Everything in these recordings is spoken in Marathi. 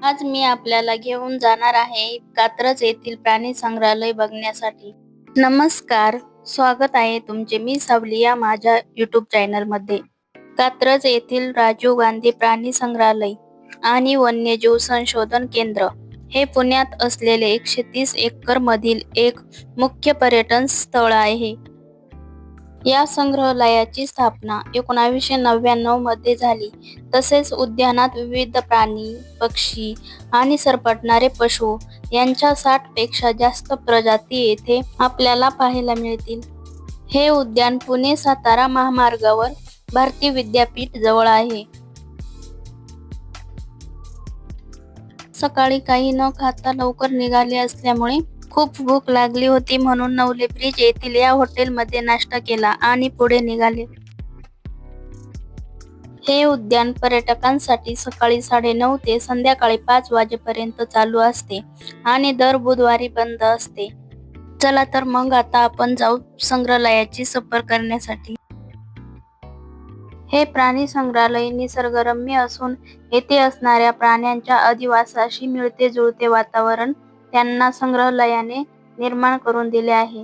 आज मी आपल्याला घेऊन जाणार आहे कात्रज येथील प्राणी संग्रहालय बघण्यासाठी. नमस्कार, स्वागत आहे तुमचे. मी सावली या माझ्या YouTube चॅनल मध्ये. कात्रज येथील राजीव गांधी प्राणी संग्रहालय आणि वन्यजीव संशोधन केंद्र हे पुण्यात असलेले 130 एकर मधील एक मुख्य पर्यटन स्थळ आहे. या संग्रहालयाची स्थापना 1999 मध्ये झाली. तसेच उद्यानात विविध प्राणी, पक्षी आणि सरपटणारे पशु यांच्या 60 पेक्षा जास्त प्रजाती येथे आपल्याला पाहायला मिळतील. हे उद्यान पुणे-सातारा महामार्गावर भारती विद्यापीठ जवळ आहे. सकाळी काही न खाता लवकर निघाले असल्यामुळे खूप भूक लागली होती, म्हणून नवले ब्रिज येथील या हॉटेलमध्ये नाश्ता केला आणि पुढे निघाले. हे उद्यान पर्यटकांसाठी सकाळी 9:30 ते संध्याकाळी 5 वाजेपर्यंत चालू असते आणि दर बुधवारी बंद असते. चला तर मग आता आपण जाऊ संग्रहालयाची सफर करण्यासाठी. हे प्राणी संग्रहालय निसर्गरम्य असून येथे असणाऱ्या प्राण्यांच्या अधिवासाशी मिळते जुळते वातावरण त्यांना संग्रहालयाने निर्माण करून दिले आहे.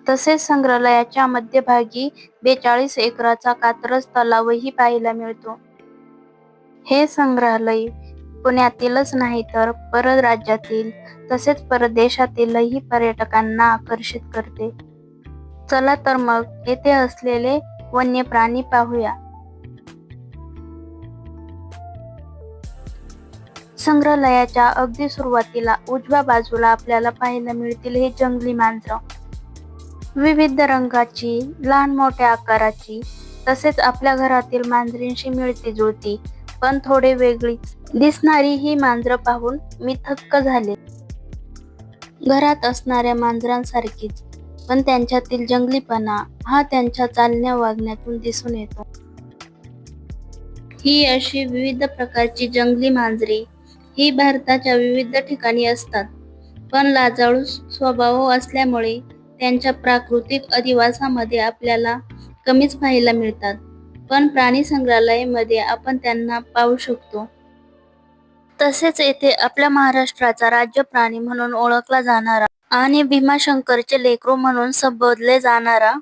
तसेच संग्रहालयाच्या मध्यभागी 42 एकराचा कात्रज तलावही पाहायला मिळतो. हे संग्रहालय पुण्यातीलच नाही तर परराज्यातील तसेच परदेशातीलही पर्यटकांना आकर्षित करते. चला तर मग येथे असलेले वन्य प्राणी पाहूया. संग्रहालयाच्या अगदी सुरुवातीला उजव्या बाजूला आपल्याला पाहायला मिळतील हे जंगली मांजरं. विविध रंगाची, लहान मोठ्या आकाराची, तसेच आपल्या घरातील मांजरींशी मिळती जुळती पण थोडे वेगळीच दिसणारी ही मांजरं पाहून मी थक्क झाले. घरात असणाऱ्या मांजरांसारखीच, पण त्यांच्यातील जंगलीपणा हा त्यांच्या चालण्या वागण्यातून दिसून येतो. ही अशी विविध प्रकारची जंगली मांजरे ही भारताच्या विविध ठिकाणी असतात, पण लाजाळू स्वभाव असल्यामुळे त्यांच्या प्राकृतिक अधिवासामध्ये आपल्याला कमीच पाहायला मिळतात. पण प्राणी संग्रहालयामध्ये आपण त्यांना पाहू शकतो. तसेच येथे आपल्या महाराष्ट्राचा राज्य प्राणी म्हणून ओळखला जाणारा आणि भीमाशंकरचे लेकरू म्हणून संबोधले जाणारा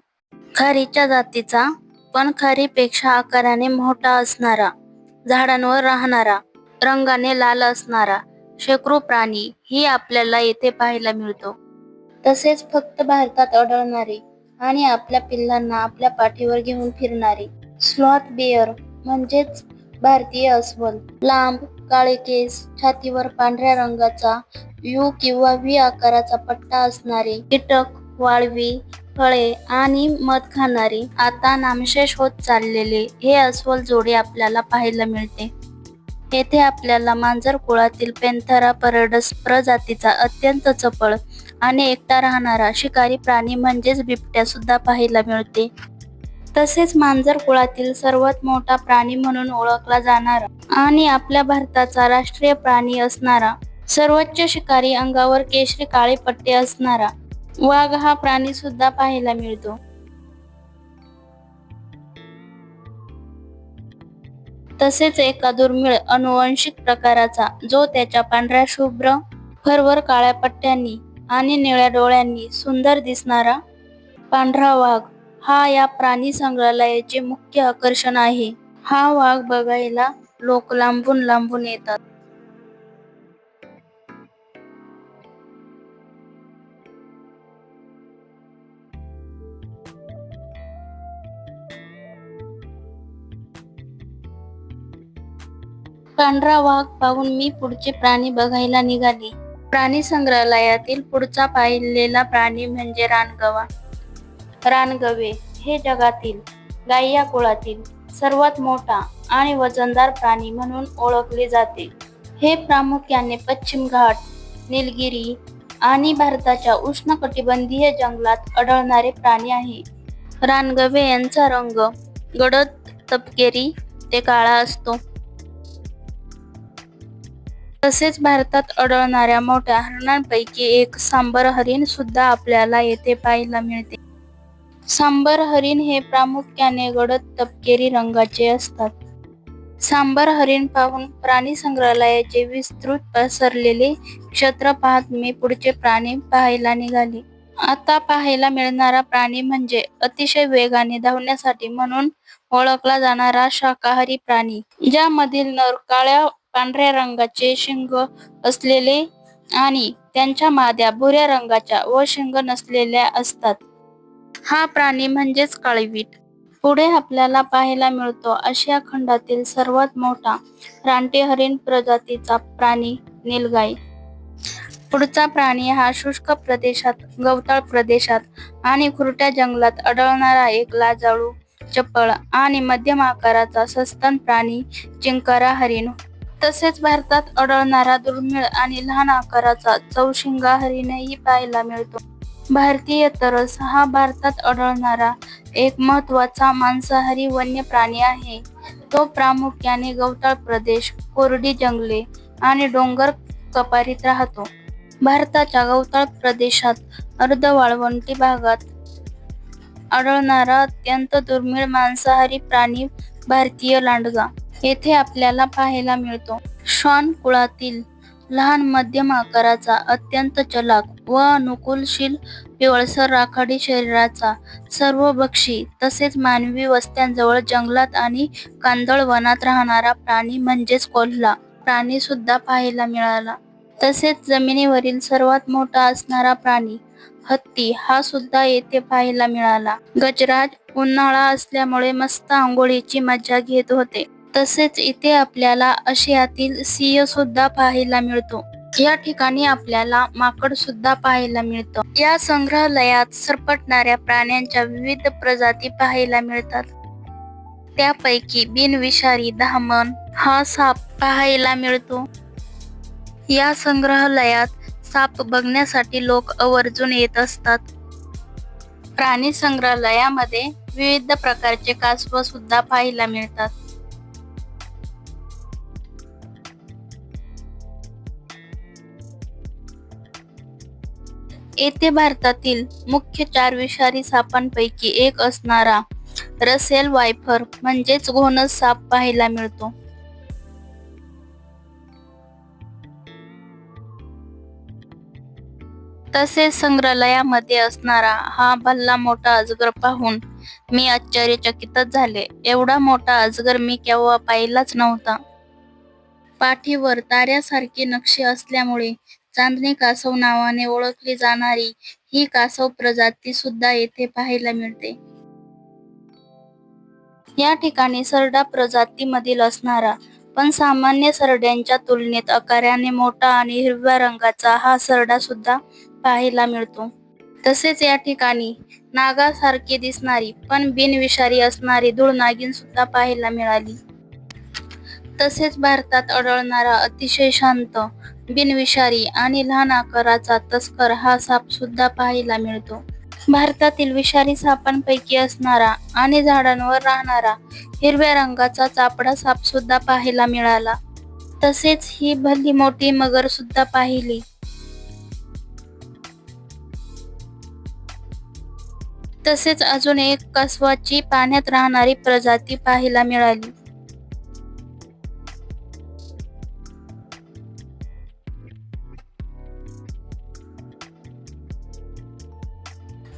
खारीच्या जातीचा, पण खारीपेक्षा आकाराने मोठा असणारा, झाडांवर राहणारा, रंगाने लाल असणारा शेकडो प्राणी ही आपल्याला येथे पाहायला मिळतो. तसेच फक्त भारतात आढळणारे आणि आपल्या पिल्लांना आपल्या पाठीवर घेऊन फिरणारे स्लॉथ बेअर म्हणजेच भारतीय अस्वल, लांब काळे केस, छातीवर पांढऱ्या रंगाचा यू किंवा व्ही आकाराचा पट्टा असणारे कीटक, वाळवी, फळे आणि मध खाणारे आता नामशेष होत चाललेले हे अस्वल जोडी आपल्याला पाहायला मिळते. येथे आपल्याला मांजर कुळातील पॅन्थेरा परडस प्रजातीचा अत्यंत चपळ आणि एकटा राहणारा शिकारी प्राणी म्हणजेच बिबट्या सुद्धा पाहायला मिळते. तसेच मांजर कुळातील सर्वात मोठा प्राणी म्हणून ओळखला जाणारा आणि आपल्या भारताचा राष्ट्रीय प्राणी असणारा सर्वोच्च शिकारी अंगावर केशरी काळे पट्टे असणारा वाघ हा प्राणी सुद्धा पाहायला मिळतो. तसेच एका दुर्मिळ अनुवांशिक प्रकाराचा जो त्याच्या पांढऱ्या शुभ्र फरवर काळ्या पट्ट्यांनी आणि निळ्या डोळ्यांनी सुंदर दिसणारा पांढरा वाघ हा या प्राणी संग्रहालयाचे मुख्य आकर्षण आहे. हा वाघ बघायला लोक लांबून लांबून येतात. पांढरा वाघ पाहून मी पुढचे प्राणी बघायला निघाली. प्राणी संग्रहालयातील पुढचा पाहिलेला प्राणी म्हणजे रानगवा. रानगवे हे जगातील गाई या कुळातील सर्वात मोठा आणि वजनदार प्राणी म्हणून ओळखले जाते. हे प्रामुख्याने पश्चिम घाट, निलगिरी आणि भारताच्या उष्णकटिबंधीय जंगलात आढळणारे प्राणी आहे. रानगवे यांचा रंग गडद तपकिरी ते काळा असतो. तसेच भारतात आढळणाऱ्या मोठ्या हरणांपैकी एक सांबर हरिण सुद्धा आपल्याला येथे पाहायला मिळते. सांबर हरिण हे प्रामुख्याने गडद तपकिरी रंगाचे असतात. सांबर हरिण पाहून प्राणी संग्रहालयाचे विस्तृत पसरलेले क्षेत्र पाहत मी पुढचे प्राणी पाहायला निघाले. आता पाहायला मिळणारा प्राणी म्हणजे अतिशय वेगाने धावण्यासाठी म्हणून ओळखला जाणारा शाकाहारी प्राणी, ज्यामधील नर काळ्या पांढऱ्या रंगाचे शिंग असलेले आणि त्यांच्या माद्या भुऱ्या रंगाच्या व शिंग नसलेल्या असतात. हा प्राणी म्हणजेच काळवीट. पुढे आपल्याला पाहायला मिळतो आशिया खंडातील सर्वात मोठा रानटी हरिण प्रजातीचा प्राणी नीलगाई. पुढचा प्राणी हा शुष्क प्रदेशात, गवताळ प्रदेशात आणि खुरट्या जंगलात आढळणारा एक लाजाळू, चपळ आणि मध्यम आकाराचा सस्तन प्राणी चिंकारा हरिण. तसेच भारतात आढळणारा दुर्मिळ आणि लहान आकाराचा चौशिंगा हरिणही पाहायला मिळतो. भारतीय तरस हा भारतात आढळणारा एक महत्त्वाचा मांसाहारी वन्य प्राणी आहे. तो प्रामुख्याने गवताळ प्रदेश, कोरडी जंगले आणि डोंगर कपारीत राहतो. भारताच्या गवताळ प्रदेशात अर्धवाळवंटी भागात आढळणारा अत्यंत दुर्मिळ मांसाहारी प्राणी भारतीय लांडगा येथे आपल्याला पाहायला मिळतो. श्वान कुळातील लहान मध्यम आकाराचा, अत्यंत चलाख व अनुकूलशील, पिवळसर राखाडी शरीराचा, सर्वभक्षी तसेच मानवी वस्त्यांजवळ, जंगलात आणि कांदळवनात राहणारा प्राणी म्हणजेच कोल्हा प्राणी सुद्धा पाहायला मिळाला. तसेच जमिनीवरील सर्वात मोठा असणारा प्राणी हत्ती हा सुद्धा येथे पाहायला मिळाला. गजराज उन्हाळा असल्यामुळे मस्त आंघोळीची मजा घेत होते. तसेच इथे आपल्याला आशियातील सिंह सुद्धा पाहायला मिळतो. या ठिकाणी आपल्याला माकड सुद्धा पाहायला मिळतं. या संग्रहालयात सरपटणाऱ्या प्राण्यांच्या विविध प्रजाती पाहायला मिळतात. त्यापैकी बिनविषारी धामण हा साप पाहायला मिळतो. या संग्रहालयात साप बघण्यासाठी लोक आवर्जून येत असतात. प्राणी संग्रहालयामध्ये विविध प्रकारचे कासव सुद्धा पाहायला मिळतात. येथे भारतातील मुख्य 4 विषारी सापांपैकी एक असणारा रसेल वायपर म्हणजेच घोणस साप पाहायला मिळतो. तसेच संग्रहालयामध्ये असणारा हा भल्ला मोठा अजगर पाहून मी आश्चर्यचकितच झाले. एवढा मोठा अजगर मी केव्हा पाहिलाच नव्हता. पाठीवर ताऱ्यासारखे नक्षी असल्यामुळे चांदणी कासव नावाने ओळखली जाणारी ही कासव प्रजाती सुद्धा येथे पाहायला मिळते. या ठिकाणी सरडा प्रजातीमधील असणारा पण सामान्य सरड्यांच्या तुलनेत आकाराने मोठा आणि हिरव्या रंगाचा हा सरडा सुद्धा पाहायला मिळतो. तसेच या ठिकाणी नागासारखी दिसणारी पण बिनविषारी असणारी धुळनागिन सुद्धा पाहायला मिळाली. तसेच भारतात आढळणारा अतिशय शांत, बिनविषारी आणि लहान आकाराचा तस्कर हा साप सुद्धा पाहायला मिळतो. भारतातील विषारी सापांपैकी असणारा आणि झाडांवर राहणारा हिरव्या रंगाचा चापडा साप सुद्धा पाहायला मिळाला. तसेच ही भली मोठी मगर सुद्धा पाहिली. तसेच अजून एक कासवाची पाण्यात राहणारी प्रजाती पाहायला मिळाली.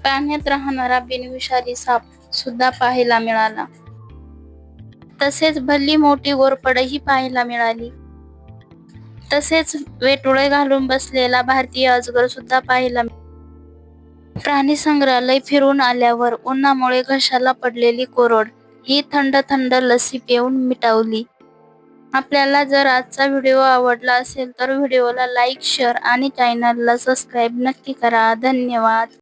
पाण्यात राहणारा बिनविषारी साप सुद्धा पाहायला मिळाला. तसेच भली मोठी घोरपडही पाहायला मिळाली. तसेच वेटोळे घालून बसलेला भारतीय अजगर सुद्धा पाहायला मिळाला. प्राणी संग्रहालय फिरून आल्यावर उन्हामुळे घशाला पडलेली कोरड ही थंड थंड लस्सी पिऊन मिटावली. आपल्याला जर आजचा व्हिडिओ आवडला असेल तर व्हिडिओला लाईक, शेअर आणि चॅनलला सबस्क्राईब नक्की करा. धन्यवाद.